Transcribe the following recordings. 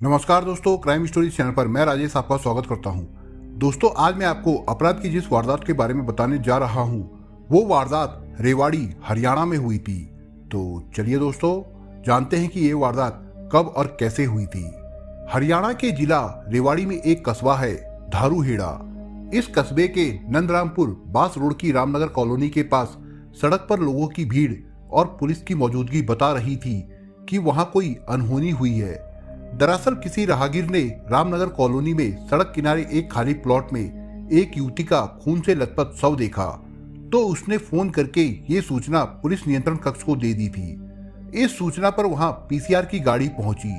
नमस्कार दोस्तों, crime stories channel पर मैं राजेश आपका स्वागत करता हूं। दोस्तों, आज मैं आपको अपराध की जिस वारदात के बारे में बताने जा रहा हूं, वो वारदात रेवाड़ी हरियाणा में हुई थी। तो चलिए दोस्तों, जानते हैं कि ये वारदात कब और कैसे हुई थी। हरियाणा के जिला रेवाड़ी में एक कस्बा है धारूहेड़ा। इस कस्बे के नंदरामपुर बास रोड की रामनगर कॉलोनी के पास सड़क पर लोगों की भीड़ और पुलिस की मौजूदगी बता रही थी कि वहां कोई अनहोनी हुई है। दरअसल किसी राहगीर ने रामनगर कॉलोनी में सड़क किनारे एक खाली प्लॉट में एक युवती का खून से लथपथ शव देखा, तो उसने फोन करके ये सूचना पुलिस नियंत्रण कक्ष को दे दी थी। इस सूचना पर वहां पीसीआर की गाड़ी पहुंची।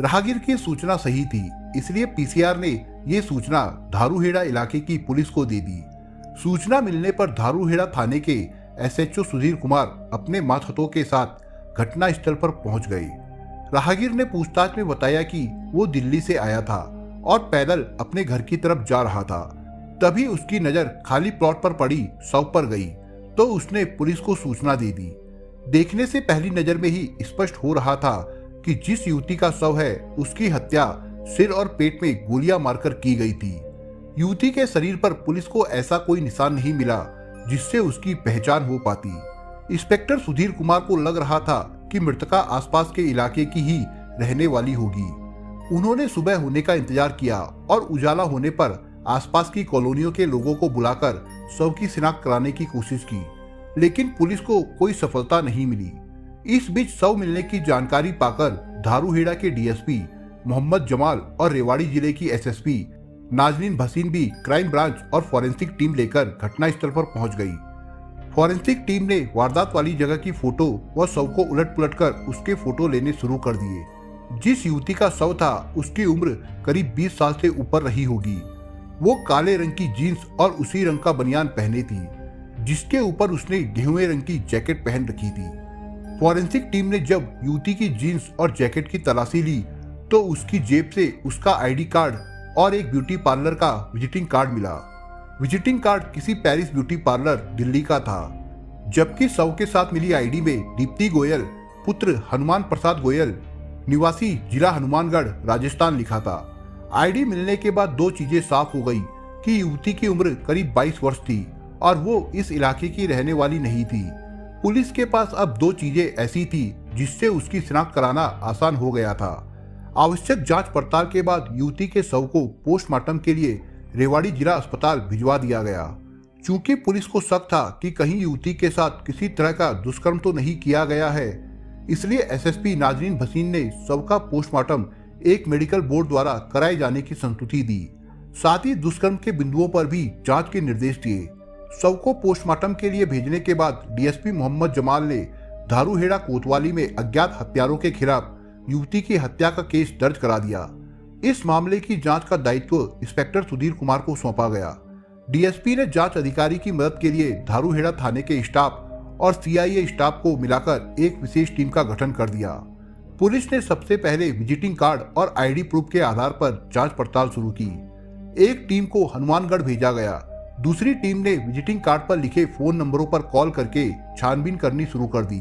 राहगीर की सूचना सही थी, इसलिए पीसीआर ने ये सूचना धारूहेड़ा इलाके की पुलिस को दे दी। सूचना मिलने पर धारूहेड़ा थाने के एसएचओ सुधीर कुमार अपने मातहतों के साथ घटना स्थल पर पहुंच गए। राहगीर ने पूछताछ में बताया कि वो दिल्ली से आया था और पैदल अपने घर की तरफ जा रहा था। तभी उसकी नजर खाली प्लॉट पर पड़ी शव पर गई, तो उसने पुलिस को सूचना दे दी। देखने से पहली नजर में ही स्पष्ट हो रहा था कि जिस युवती का शव है उसकी हत्या सिर और पेट में गोलियां मारकर की गई थी। युवती के शरीर पर पुलिस को ऐसा कोई निशान नहीं मिला जिससे उसकी पहचान हो पाती। इंस्पेक्टर सुधीर कुमार को लग रहा था कि मृतका आसपास के इलाके की ही रहने वाली होगी। उन्होंने सुबह होने का इंतजार किया और उजाला होने पर आसपास की कॉलोनियों के लोगों को बुलाकर शव की शिनाख्त कराने की कोशिश की, लेकिन पुलिस को कोई सफलता नहीं मिली। इस बीच शव मिलने की जानकारी पाकर धारूहेड़ा के डीएसपी मोहम्मद जमाल और रेवाड़ी जिले की एसएसपी नाजनीन भसीन भी क्राइम ब्रांच और फॉरेंसिक टीम लेकर घटनास्थल पर पहुंच गई। फॉरेंसिक टीम ने वारदात वाली जगह की फोटो व शव को उलट पुलट कर उसके फोटो लेने शुरू कर दिए। जिस युवती का शव था उसकी उम्र करीब 20 साल से ऊपर रही होगी। वो काले रंग की जीन्स और उसी रंग का बनियान पहने थी, जिसके ऊपर उसने गेहुए रंग की जैकेट पहन रखी थी। फॉरेंसिक टीम ने जब युवती की जीन्स और जैकेट की तलाशी ली तो उसकी जेब से उसका आईडी कार्ड और एक ब्यूटी पार्लर का विजिटिंग कार्ड मिला। विजिटिंग कार्ड किसी पेरिस ब्यूटी पार्लर दिल्ली का था, जबकि शव के साथ मिली आईडी में दीप्ति गोयल पुत्र हनुमान प्रसाद गोयल निवासी जिला हनुमानगढ़ राजस्थान लिखा था। आईडी मिलने के बाद दो चीजें साफ हो गई कि युवती की उम्र करीब 22 वर्ष थी और वो इस इलाके की रहने वाली नहीं थी। पुलिस के पास अब दो चीजें ऐसी थी जिससे उसकी शिनाख्त कराना आसान हो गया था। आवश्यक जांच पड़ताल के बाद युवती के शव को पोस्टमार्टम के लिए रेवाड़ी जिला अस्पताल भिजवा दिया गया। चूंकि पुलिस को शक था कि कहीं युवती के साथ किसी तरह का दुष्कर्म तो नहीं किया गया है, इसलिए एसएसपी नाजनीन भसीन ने शव का पोस्टमार्टम एक मेडिकल बोर्ड द्वारा कराए जाने की संस्तुति दी। साथ ही दुष्कर्म के बिंदुओं पर भी जांच के निर्देश दिए। शव को पोस्टमार्टम के लिए भेजने के बाद डीएसपी मोहम्मद जमाल ने धारूहेड़ा कोतवाली में अज्ञात हत्यारों के खिलाफ युवती की हत्या का केस दर्ज करा दिया। इस मामले की जांच का दायित्व इंस्पेक्टर सुधीर कुमार को सौंपा गया। डीएसपी ने जांच अधिकारी की मदद के लिए धारूहेड़ा थाने के स्टाफ और सीआईए स्टाफ को मिलाकर एक विशेष टीम का गठन कर दिया। पुलिस ने सबसे पहले विजिटिंग कार्ड और आईडी प्रूफ के आधार पर जांच पड़ताल शुरू की। एक टीम को हनुमानगढ़ भेजा गया। दूसरी टीम ने विजिटिंग कार्ड पर लिखे फोन नंबरों पर कॉल करके छानबीन करनी शुरू कर दी।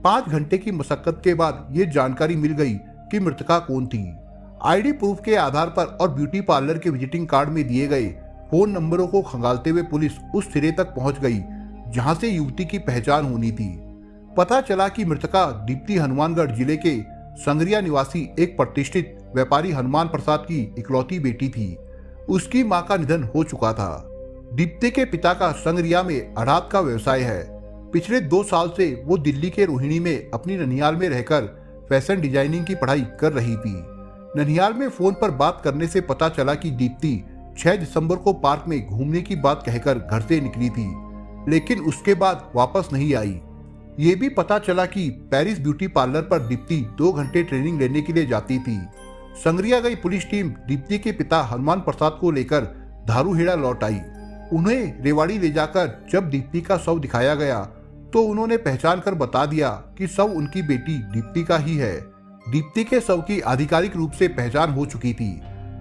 5 घंटे की मशक्कत के बाद ये जानकारी मिल गई कि मृतका कौन थी। आईडी प्रूफ के आधार पर और ब्यूटी पार्लर के विजिटिंग कार्ड में दिए गए फोन नंबरों को खंगालते हुए पुलिस उस सिरे तक पहुंच गई जहां से युवती की पहचान होनी थी। पता चला कि मृतका दीप्ति हनुमानगढ़ जिले के संगरिया निवासी एक प्रतिष्ठित व्यापारी हनुमान प्रसाद की इकलौती बेटी थी। उसकी मां का निधन हो चुका था। दीप्ति के पिता का संगरिया में आढ़त का व्यवसाय है। पिछले 2 साल से वो दिल्ली के रोहिणी में अपनी ननिहाल में रहकर फैशन डिजाइनिंग की पढ़ाई कर रही थी। ननिहाल में फोन पर बात करने से पता चला कि दीप्ति 6 दिसंबर को पार्क में घूमने की बात कहकर घर से निकली थी, लेकिन उसके बाद वापस नहीं आई। ये भी पता चला कि पेरिस ब्यूटी पार्लर पर दीप्ति 2 घंटे ट्रेनिंग लेने के लिए जाती थी। संगरिया गई पुलिस टीम दीप्ति के पिता हनुमान प्रसाद को लेकर धारूहेड़ा लौट आई। उन्हें रेवाड़ी ले जाकर जब दीप्ति का शव दिखाया गया तो उन्होंने पहचान कर बता दिया कि शव उनकी बेटी दीप्ति का ही है। दीप्ति के शव की आधिकारिक रूप से पहचान हो चुकी थी।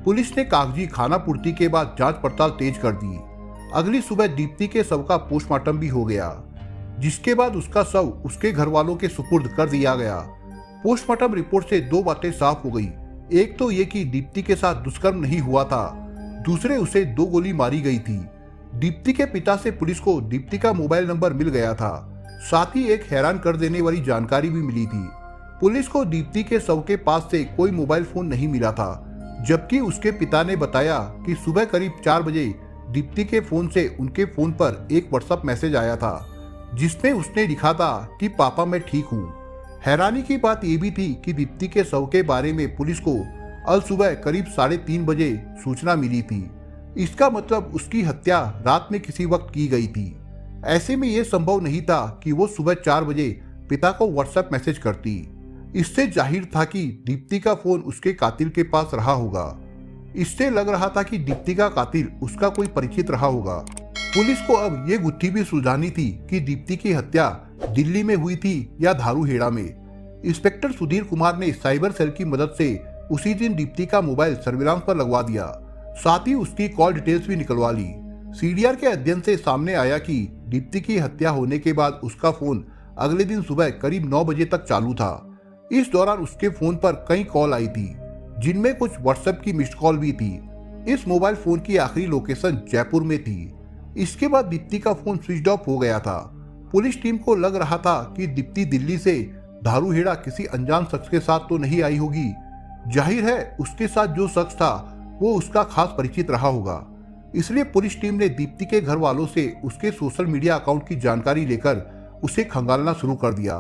पुलिस ने कागजी खाना पूर्ति के बाद जांच पड़ताल तेज कर दी। अगली सुबह दीप्ति के शव का पोस्टमार्टम भी हो गया, जिसके बाद उसका शव उसके घर वालों के सुपुर्द कर दिया गया। पोस्टमार्टम रिपोर्ट से 2 बातें साफ हो गई। एक तो ये कि दीप्ति के साथ दुष्कर्म नहीं हुआ था, दूसरे उसे 2 गोली मारी गई थी। दीप्ति के पिता से पुलिस को दीप्ति का मोबाइल नंबर मिल गया था। साथ ही एक हैरान कर देने वाली जानकारी भी मिली थी। पुलिस को दीप्ति के शव के पास से कोई मोबाइल फोन नहीं मिला था, जबकि उसके पिता ने बताया कि सुबह करीब 4 बजे दीप्ति के फोन से उनके फोन पर एक व्हाट्सएप मैसेज आया था, जिसमें उसने लिखा था कि पापा मैं ठीक हूँ। हैरानी की बात यह भी थी कि दीप्ति के शव के बारे में पुलिस को अल सुबह करीब 3:30 बजे सूचना मिली थी। इसका मतलब उसकी हत्या रात में किसी वक्त की गई थी। ऐसे में यह संभव नहीं था कि वो सुबह 4 बजे पिता को व्हाट्सएप मैसेज करती। इससे जाहिर था कि दीप्ति का फोन उसके कातिल के पास रहा होगा। इससे लग रहा था कि दीप्ति का कातिल उसका कोई परिचित रहा होगा। पुलिस को अब ये गुत्थी भी सुलझानी थी कि दीप्ति की हत्या दिल्ली में हुई थी या धारूहेड़ा में। इंस्पेक्टर सुधीर कुमार ने साइबर सेल की मदद से उसी दिन दीप्ति का मोबाइल सर्विलांस पर लगवा दिया, साथ ही उसकी कॉल डिटेल्स भी निकलवा ली। सीडीआर के अध्ययन से सामने आया कि दीप्ति की हत्या होने के बाद उसका फोन अगले दिन सुबह करीब 9 बजे तक चालू था। इस दौरान उसके फोन पर कई कॉल आई थी, जिनमें कुछ व्हाट्सएप की मिस्ड कॉल भी थी। इस मोबाइल फोन की आखिरी लोकेशन जयपुर में थी। इसके बाद दीप्ति का फोन स्विच ऑफ हो गया था। पुलिस टीम को लग रहा था कि दीप्ति दिल्ली से धारूहेड़ा किसी अनजान शख्स के साथ तो नहीं आई होगी। जाहिर है उसके साथ जो शख्स था वो उसका खास परिचित रहा होगा। इसलिए पुलिस टीम ने दीप्ति के घर वालों से उसके सोशल मीडिया अकाउंट की जानकारी लेकर उसे खंगालना शुरू कर दिया।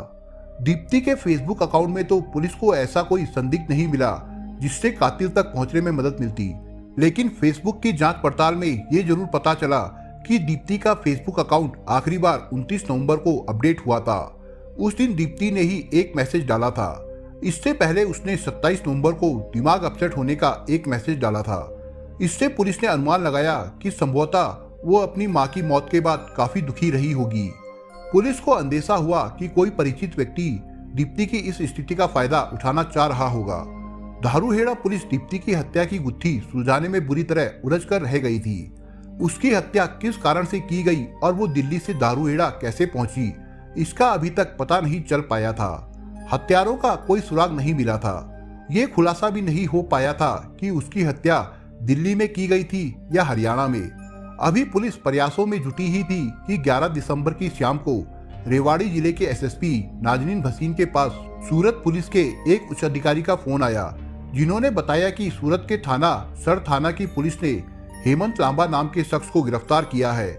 दीप्ति के फेसबुक अकाउंट में तो पुलिस को ऐसा कोई संदिग्ध नहीं मिला जिससे कातिल तक पहुंचने में मदद मिलती, लेकिन फेसबुक की जांच पड़ताल में ये जरूर पता चला कि दीप्ति का फेसबुक अकाउंट आखिरी बार 29 नवंबर को अपडेट हुआ था। उस दिन दीप्ति ने ही एक मैसेज डाला था। इससे पहले उसने 27 नवंबर को दिमाग अपसेट होने का एक मैसेज डाला था। इससे पुलिस ने अनुमान लगाया कि संभवतः वो अपनी मां की मौत के बाद काफी दुखी रही होगी। पुलिस को अंदेशा हुआ कि कोई परिचित व्यक्ति दीप्ति की इस स्थिति का फायदा उठाना चाह रहा होगा। धारूहेड़ा पुलिस दीप्ति की हत्या की गुत्थी सुलझाने में बुरी तरह उलझ कर रह गई थी। उसकी हत्या किस कारण से की गई और वो दिल्ली से धारूहेड़ा कैसे पहुंची, इसका अभी तक पता नहीं चल पाया था। हत्यारों का कोई सुराग नहीं मिला था। ये खुलासा भी नहीं हो पाया था कि उसकी हत्या दिल्ली में की गई थी या हरियाणा में। अभी पुलिस प्रयासों में जुटी ही थी कि 11 दिसंबर की शाम को रेवाड़ी जिले के एसएसपी नाजनीन भसीन के पास सूरत पुलिस के एक उच्च अधिकारी का फोन आया, जिन्होंने बताया कि सूरत के सर थाना की पुलिस ने हेमंत लांबा नाम के शख्स को गिरफ्तार किया है,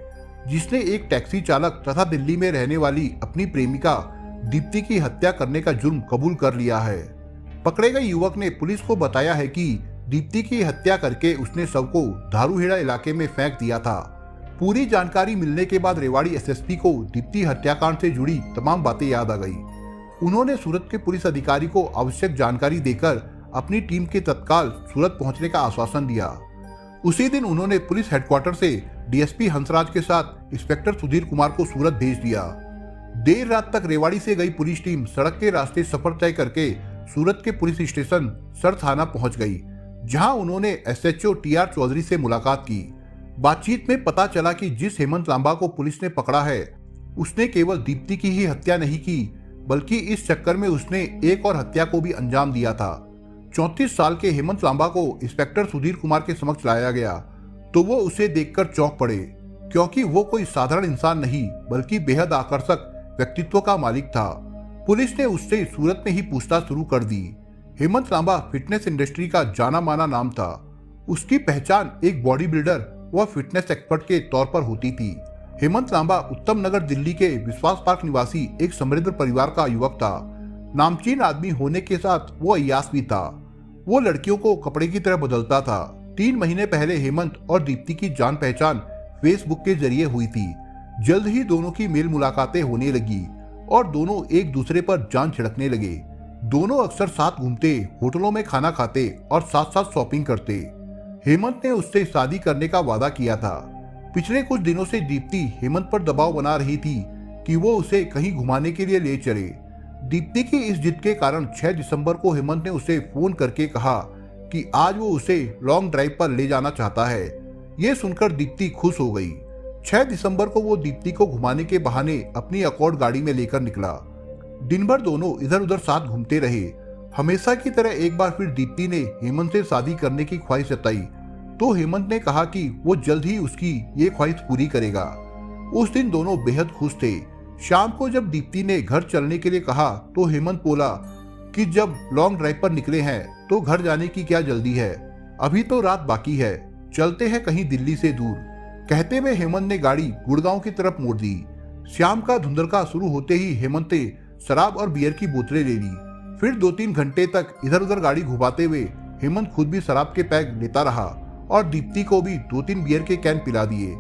जिसने एक टैक्सी चालक तथा दिल्ली में रहने वाली अपनी प्रेमिका दीप्ति की हत्या करने का जुर्म कबूल कर लिया है। पकड़े गए युवक ने पुलिस को बताया है कि दीप्ति की हत्या करके उसने शव को धारूहेड़ा इलाके में फेंक दिया था। पूरी जानकारी मिलने के बाद रेवाड़ी एसएसपी को दीप्ति हत्याकांड से जुड़ी तमाम बातें याद आ गई। उन्होंने सूरत के पुलिस अधिकारी को आवश्यक जानकारी देकर अपनी टीम के तत्काल सूरत पहुंचने का आश्वासन दिया। उसी दिन उन्होंने पुलिस हेडक्वार्टर से डीएसपी हंसराज के साथ इंस्पेक्टर सुधीर कुमार को सूरत भेज दिया। देर रात तक रेवाड़ी से गई पुलिस टीम सड़क के रास्ते सफर तय करके सूरत के पुलिस स्टेशन सर थाना पहुंच गई, जहां उन्होंने एसएचओ टीआर चौधरी से मुलाकात की। बातचीत में पता चला कि जिस हेमंत लांबा को पुलिस ने पकड़ा है, उसने केवल दीप्ति की ही हत्या नहीं की, बल्कि इस चक्कर में उसने एक और हत्या को भी अंजाम दिया था। 34 साल के हेमंत लांबा को इंस्पेक्टर सुधीर कुमार के समक्ष लाया गया तो वो उसे देखकर चौंक पड़े, क्योंकि वो कोई साधारण इंसान नहीं बल्कि बेहद आकर्षक व्यक्तित्व का मालिक था। पुलिस ने उससे सूरत में ही पूछताछ शुरू कर दी। हेमंत लांबा फिटनेस इंडस्ट्री का जाना माना नाम था। उसकी पहचान एक बॉडी बिल्डर व फिटनेस एक्सपर्ट के तौर पर होती थी। हेमंत लांबा उत्तम नगर दिल्ली के विश्वास पार्क निवासी एक समृद्ध परिवार का युवक था। नामचीन आदमी होने के साथ वो अय्यास भी था। वो लड़कियों को कपड़े की तरह बदलता था। 3 महीने पहले हेमंत और दीप्ति की जान पहचान फेसबुक के जरिए हुई थी। जल्द ही दोनों की मेल मुलाकातें होने लगी और दोनों एक दूसरे पर जान छिड़कने लगे। दोनों अक्सर साथ घूमते, होटलों में खाना खाते और साथ साथ शॉपिंग करते। हेमंत ने उससे शादी करने का वादा किया था। पिछले कुछ दिनों से दीप्ति हेमंत पर दबाव बना रही थी कि वो उसे कहीं घुमाने के लिए ले चले। दीप्ति की इस जिद के कारण 6 दिसंबर को हेमंत ने उसे फोन करके कहा कि आज वो उसे लॉन्ग ड्राइव पर ले जाना चाहता है। ये सुनकर दीप्ति खुश हो गई। 6 दिसंबर को वो दीप्ति को घुमाने के बहाने अपनी अकॉर्ड गाड़ी में लेकर निकला। दिन भर दोनों इधर उधर साथ घूमते रहे हमेशा की तरह एक बार फिर दीप्ति ने हेमंत से शादी करने की ख्वाहिश जताई तो हेमंत ने कहा कि वो जल्द ही उसकी ये ख्वाहिश पूरी करेगा। उस दिन दोनों बेहद खुश थे। शाम को जब दीप्ति ने घर चलने के लिए कहा तो हेमंत बोला कि जब लॉन्ग ड्राइव पर निकले हैं तो घर जाने की क्या जल्दी है, अभी तो रात बाकी है, चलते हैं कहीं दिल्ली से दूर। कहते हुए हेमंत ने गाड़ी गुड़गांव की तरफ मोड़ दी। शाम का धुंधलका शुरू होते ही हेमंत ने शराब और बियर की बोतलें ले ली। फिर 2-3 घंटे तक इधर उधर गाड़ी घुमाते हुए हेमंत खुद भी शराब के पैक लेता रहा और दीप्ति को भी 2-3 बियर के कैन पिला दिए।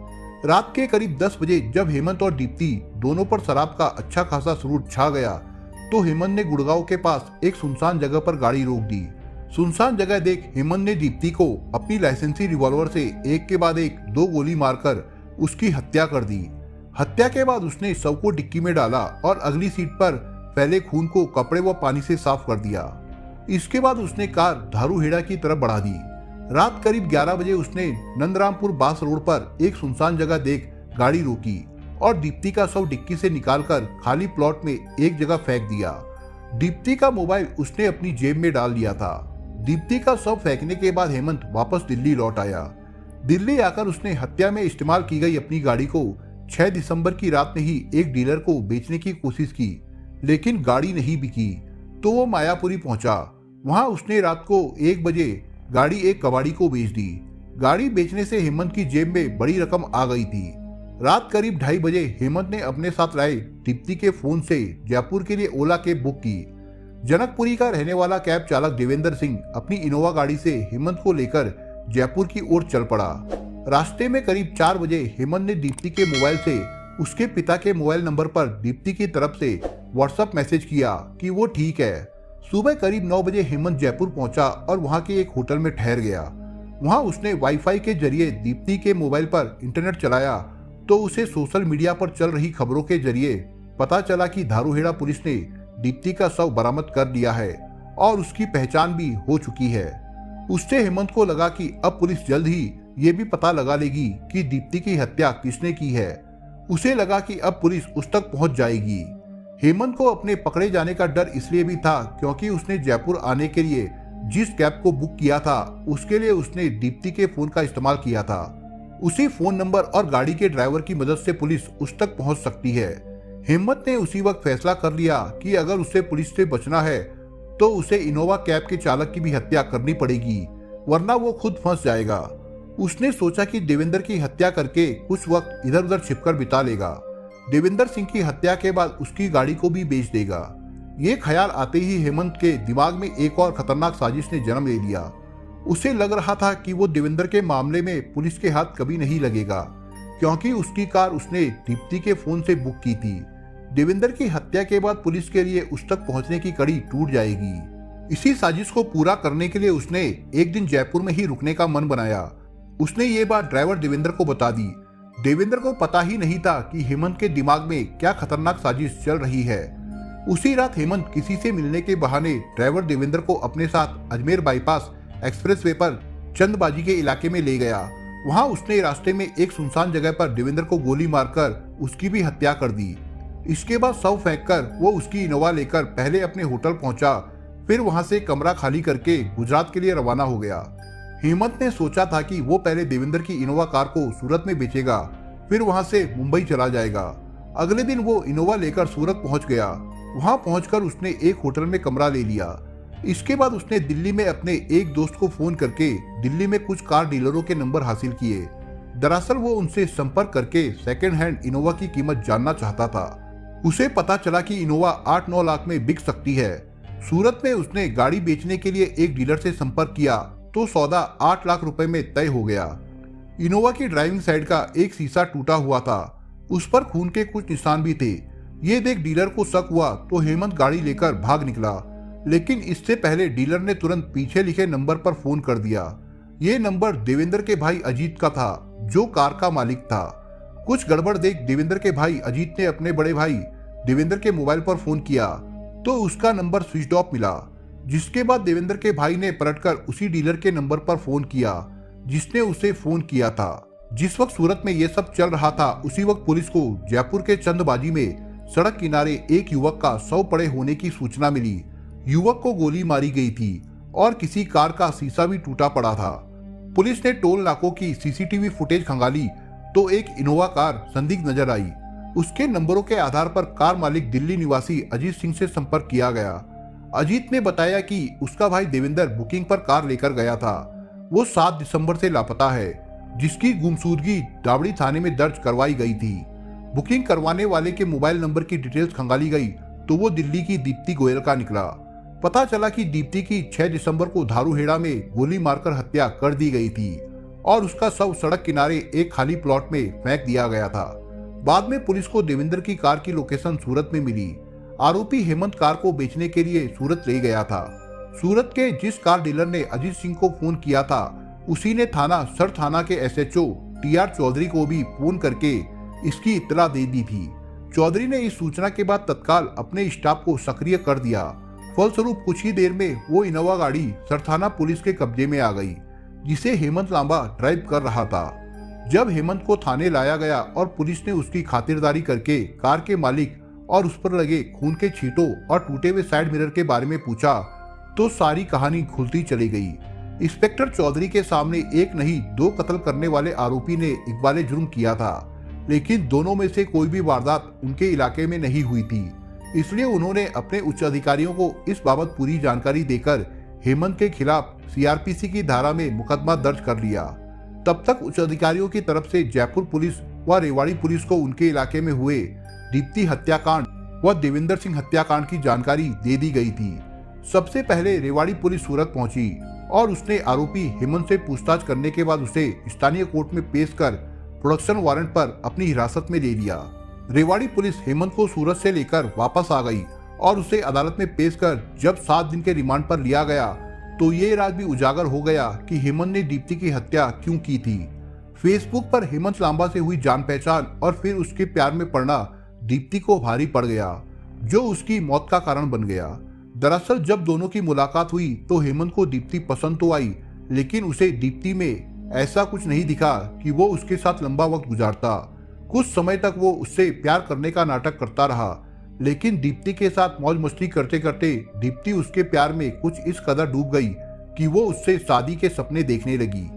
रात के करीब 10 बजे जब हेमंत और दीप्ति दोनों पर शराब का अच्छा खासा सुरूर छा गया तो हेमंत ने गुड़गांव के पास एक सुनसान जगह पर गाड़ी रोक दी। सुनसान जगह देख हेमंत ने दीप्ति को अपनी लाइसेंसी रिवॉल्वर से एक के बाद एक 2 गोली मारकर उसकी हत्या कर दी। हत्या के बाद उसने शव को डिक्की में डाला और अगली सीट पर फैले खून को कपड़े व पानी से साफ कर दिया। इसके बाद उसने कार धारूहेड़ा की तरफ बढ़ा दी। रात करीब 11 बजे उसने नंदरामपुर बास रोड पर एक सुनसान जगह देख गाड़ी रोकी और दीप्ति का शव डिक्की से निकालकर खाली प्लॉट में एक जगह फेंक दिया। दीप्ति का मोबाइल उसने अपनी जेब में डाल लिया था। दीप्ति का शव फेंकने के बाद हेमंत वापस दिल्ली लौट आया। दिल्ली आकर उसने हत्या में इस्तेमाल की गई अपनी गाड़ी को 6 दिसंबर की रात में ही एक डीलर को बेचने की कोशिश की, लेकिन गाड़ी नहीं बिकी तो वो मायापुरी पहुंचा। वहां उसने रात को 1 बजे गाड़ी एक कबाड़ी को बेच दी। गाड़ी बेचने से हेमंत की जेब में बड़ी रकम आ गई थी। रात करीब 2:30 बजे हेमंत ने अपने साथ लाए दीप्ति के फोन से जयपुर के लिए ओला कैब बुक की। जनकपुरी का रहने वाला कैब चालक देवेंद्र सिंह अपनी इनोवा गाड़ी से हेमंत को लेकर जयपुर की ओर चल पड़ा। रास्ते में करीब 4 बजे हेमंत ने दीप्ति के मोबाइल से उसके पिता के मोबाइल नंबर पर दीप्ति की तरफ से व्हाट्सएप मैसेज किया कि वो ठीक है। सुबह करीब 9 बजे हेमंत जयपुर पहुंचा और वहां के एक होटल में ठहर गया। वहां उसने वाईफाई के जरिए दीप्ति के मोबाइल पर इंटरनेट चलाया तो उसे सोशल मीडिया पर चल रही खबरों के जरिए पता चला कि धारूहेड़ा पुलिस ने दीप्ति का शव बरामद कर लिया है और उसकी पहचान भी हो चुकी है। उससे हेमंत को लगा कि अब पुलिस जल्द ही ये भी पता लगा लेगी कि दीप्ति की हत्या किसने की है। उसे लगा कि अब पुलिस उस तक पहुंच जाएगी। हेमंत को अपने पकड़े जाने का डर इसलिए भी था क्योंकि उसने जयपुर आने के लिए जिस कैब को बुक किया था उसके लिए उसने दीप्ति के फोन का इस्तेमाल किया था। उसी फोन नंबर और गाड़ी के ड्राइवर की मदद से पुलिस उस तक पहुंच सकती है। हेमंत ने उसी वक्त फैसला कर लिया कि अगर उसे पुलिस से बचना है तो उसे इनोवा कैब के चालक की भी हत्या करनी पड़ेगी, वरना वो खुद फंस जाएगा। उसने सोचा कि देवेंद्र की हत्या करके कुछ वक्त इधर उधर छिपकर बिता लेगा। देवेंद्र सिंह की हत्या के बाद उसकी गाड़ी को भी बेच देगा। ये ख्याल आते ही हेमंत के दिमाग में एक और खतरनाक साजिश ने जन्म ले लिया। उसे लग रहा था कि वो देवेंद्र के मामले में पुलिस के हाथ कभी नहीं लगेगा क्योंकि उसकी कार उसने दीप्ति के फोन से बुक की थी। देवेंद्र की हत्या के बाद पुलिस के लिए उस तक पहुंचने की कड़ी टूट जाएगी। इसी साजिश को पूरा करने के लिए उसने एक दिन जयपुर में ही रुकने का मन बनाया। उसने ये बात ड्राइवर देवेंद्र को बता दी। देवेंद्र को पता ही नहीं था कि हेमंत के दिमाग में क्या खतरनाक साजिश चल रही है। उसी रात हेमंत किसी से मिलने के बहाने ड्राइवर देवेंद्र को अपने साथ अजमेर बाईपास एक्सप्रेसवे पर चंदबाजी के इलाके में ले गया। वहां उसने रास्ते में एक सुनसान जगह पर देवेंद्र को गोली मारकर उसकी भी हत्या कर दी। इसके बाद शव फेंककर वो उसकी इनोवा लेकर पहले अपने होटल पहुंचा, फिर वहां से कमरा खाली करके गुजरात के लिए रवाना हो गया। हेमंत ने सोचा था कि वो पहले देवेंद्र की इनोवा कार को सूरत में बेचेगा, फिर वहां से मुंबई चला जाएगा। अगले दिन वो इनोवा लेकर सूरत पहुंच गया। वहां पहुंचकर उसने एक होटल में कमरा ले लिया। इसके बाद उसने दिल्ली में अपने एक दोस्त को फोन करके दिल्ली में कुछ कार डीलरों के नंबर हासिल किए। दरअसल वो उनसे संपर्क करके सेकेंड हैंड इनोवा की कीमत जानना चाहता था। उसे पता चला कि इनोवा 8-9 लाख में बिक सकती है। सूरत में उसने गाड़ी बेचने के लिए एक डीलर से संपर्क किया तो सौदा 8 लाख रुपए में तय हो गया। इनोवा की ड्राइविंग साइड का एक शीशा टूटा हुआ था, उस पर खून के कुछ निशान भी थे। ये देख डीलर को शक हुआ तो हेमंत गाड़ी लेकर भाग निकला, लेकिन इससे पहले डीलर ने तुरंत पीछे लिखे नंबर पर फोन कर दिया। ये नंबर देवेंद्र के भाई अजीत का था, जो कार का मालिक था। कुछ गड़बड़ देख देवेंद्र के भाई अजीत ने अपने बड़े भाई देवेंद्र के मोबाइल पर फोन किया तो उसका नंबर स्विच ऑफ मिला। जिसके बाद देवेंद्र के भाई ने पलटकर उसी डीलर के नंबर पर फोन किया जिसने उसे फोन किया था। जिस वक्त सूरत में यह सब चल रहा था उसी वक्त पुलिस को जयपुर के चंदबाजी में सड़क किनारे एक युवक का शव पड़े होने की सूचना मिली। युवक को गोली मारी गई थी और किसी कार का शीशा भी टूटा पड़ा था। पुलिस ने टोल नाकों की सीसीटीवी फुटेज खंगाली तो एक इनोवा कार संदिग्ध नजर आई। उसके नंबरों के आधार पर कार मालिक दिल्ली निवासी अजीत सिंह से संपर्क किया गया। अजीत ने बताया कि उसका भाई देवेंद्र बुकिंग पर कार लेकर गया था। वो 7 दिसंबर से लापता है, जिसकी गुमशुदगी डावड़ी थाने में दर्ज करवाई गई थी। बुकिंग करवाने वाले के मोबाइल नंबर की डिटेल्स खंगाली गई तो वो दिल्ली की दीप्ति गोयल का निकला। पता चला कि दीप्ति की 6 दिसंबर को धारूहेड़ा में गोली मारकर हत्या कर दी गई थी और उसका शव सड़क किनारे एक खाली प्लॉट में फेंक दिया गया था। बाद में पुलिस को देवेंद्र की कार की लोकेशन सूरत में मिली। आरोपी हेमंत कार को बेचने के लिए सूरत ले गया था। सूरत के जिस कार डीलर ने अजीत सिंह को फोन किया था, उसी ने सर थाना के एसएचओ टीआर चौधरी को भी फोन करके इसकी इत्तला दे दी थी। चौधरी ने इस सूचना के बाद तत्काल अपने स्टाफ को सक्रिय कर दिया। फलस्वरूप कुछ ही देर में वो इनोवा गाड़ी सरथाना पुलिस के कब्जे में आ गई, जिसे हेमंत लांबा ड्राइव कर रहा था। जब हेमंत को थाने लाया गया और पुलिस ने उसकी खातिरदारी करके कार के मालिक और उस पर लगे खून के छींटों और टूटे हुए साइड मिरर के बारे में पूछा तो सारी कहानी खुलती चली गई। इंस्पेक्टर चौधरी के सामने एक नहीं 2 कत्ल करने वाले आरोपी ने इकबाले जुर्म किया था, लेकिन दोनों में से कोई भी वारदात उनके इलाके में नहीं हुई थी। इसलिए उन्होंने अपने उच्च अधिकारियों को इस बाबत पूरी जानकारी देकर हेमंत के खिलाफ सीआरपीसी की धारा में मुकदमा दर्ज कर लिया। तब तक उच्च अधिकारियों की तरफ से जयपुर पुलिस व रेवाड़ी पुलिस को उनके इलाके में हुए दीप्ति हत्याकांड व देवेंद्र सिंह हत्याकांड की जानकारी दे दी गई थी। सबसे पहले रेवाड़ी पुलिस सूरत पहुंची और उसने आरोपी हेमंत से पूछताछ करने के बाद उसे स्थानीय कोर्ट में पेश कर प्रोडक्शन वारंट पर अपनी हिरासत में ले लिया। रेवाड़ी पुलिस हेमंत को सूरत से लेकर वापस आ गई और उसे अदालत में पेश कर जब 7 दिन के रिमांड पर लिया गया तो ये राज भी उजागर हो गया कि हेमंत ने दीप्ति की हत्या क्यों की थी। फेसबुक पर हेमंत लांबा से हुई जान पहचान और फिर उसके प्यार में पड़ना दीप्ति को भारी पड़ गया, जो उसकी मौत का कारण बन गया। दरअसल जब दोनों की मुलाकात हुई तो हेमंत को दीप्ति पसंद तो आई, लेकिन उसे दीप्ति में ऐसा कुछ नहीं दिखा कि वो उसके साथ लंबा वक्त गुजारता। कुछ समय तक वो उससे प्यार करने का नाटक करता रहा, लेकिन दीप्ति के साथ मौज मस्ती करते करते दीप्ति उसके प्यार में कुछ इस कदर डूब गई कि वो उससे शादी के सपने देखने लगी।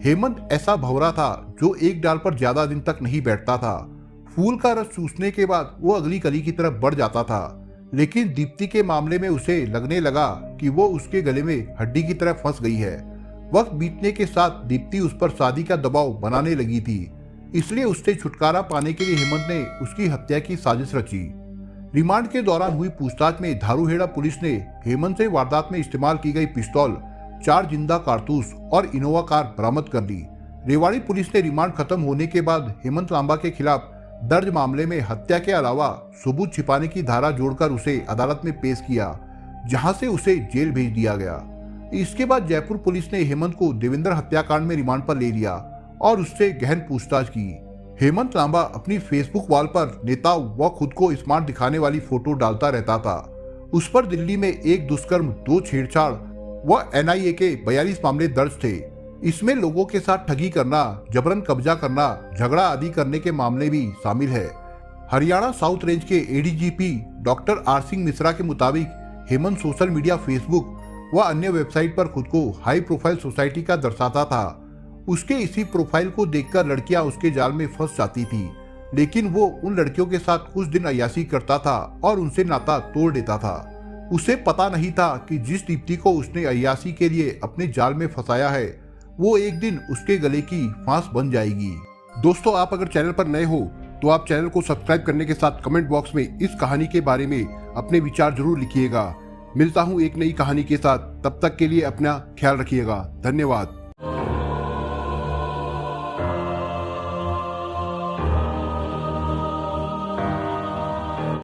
हेमंत ऐसा भंवरा था जो एक डाल पर ज्यादा दिन तक नहीं बैठता था। फूल का रस चूसने के बाद वो अगली कली की तरफ बढ़ जाता था, लेकिन दीप्ति के मामले में उसे लगने लगा कि वो उसके गले में हड्डी की तरह फंस गई है। वक्त बीतने के साथ दीप्ति उस पर शादी का दबाव बनाने लगी थी, इसलिए उससे छुटकारा पाने के लिए हेमंत ने उसकी हत्या की साजिश रची। रिमांड के दौरान हुई पूछताछ में धारूहेड़ा पुलिस ने हेमंत से वारदात में इस्तेमाल की गई पिस्तौल, 4 जिंदा कारतूस और इनोवा कार बरामद कर ली। रेवाड़ी पुलिस ने रिमांड खत्म होने के बाद हेमंत लांबा के खिलाफ दर्ज मामले में हत्या के अलावा सबूत छिपाने की धारा जोड़कर उसे अदालत में पेश किया, जहां से उसे जेल भेज दिया गया। इसके बाद जयपुर पुलिस ने हेमंत को देवेंद्र हत्याकांड में रिमांड पर ले लिया और उससे गहन पूछताछ की। हेमंत लांबा अपनी फेसबुक वॉल पर नेता व खुद को स्मार्ट दिखाने वाली फोटो डालता रहता था। उस पर दिल्ली में 1 दुष्कर्म, 2 छेड़छाड़ व एनआईए के 42 मामले दर्ज थे। इसमें लोगों के साथ ठगी करना, जबरन कब्जा करना, झगड़ा आदि करने के मामले भी शामिल है। हरियाणा साउथ रेंज के ADGP doctor R Singh Mishra के मुताबिक हेमंत सोशल मीडिया, फेसबुक व अन्य वेबसाइट पर खुद को हाई प्रोफाइल सोसाइटी का दर्शाता था। उसके इसी प्रोफाइल को देखकर लड़कियां उसके जाल में फंस जाती थी, लेकिन वो उन लड़कियों के साथ कुछ दिन अय्याशी करता था और उनसे नाता तोड़ देता था। उसे पता नहीं था कि जिस दीप्ति को उसने अय्याशी के लिए अपने जाल में फंसाया है, वो एक दिन उसके गले की फांस बन जाएगी। दोस्तों, आप अगर चैनल पर नए हो तो आप चैनल को सब्सक्राइब करने के साथ कमेंट बॉक्स में इस कहानी के बारे में अपने विचार जरूर लिखिएगा। मिलता हूँ एक नई कहानी के साथ, तब तक के लिए अपना ख्याल रखिएगा। धन्यवाद।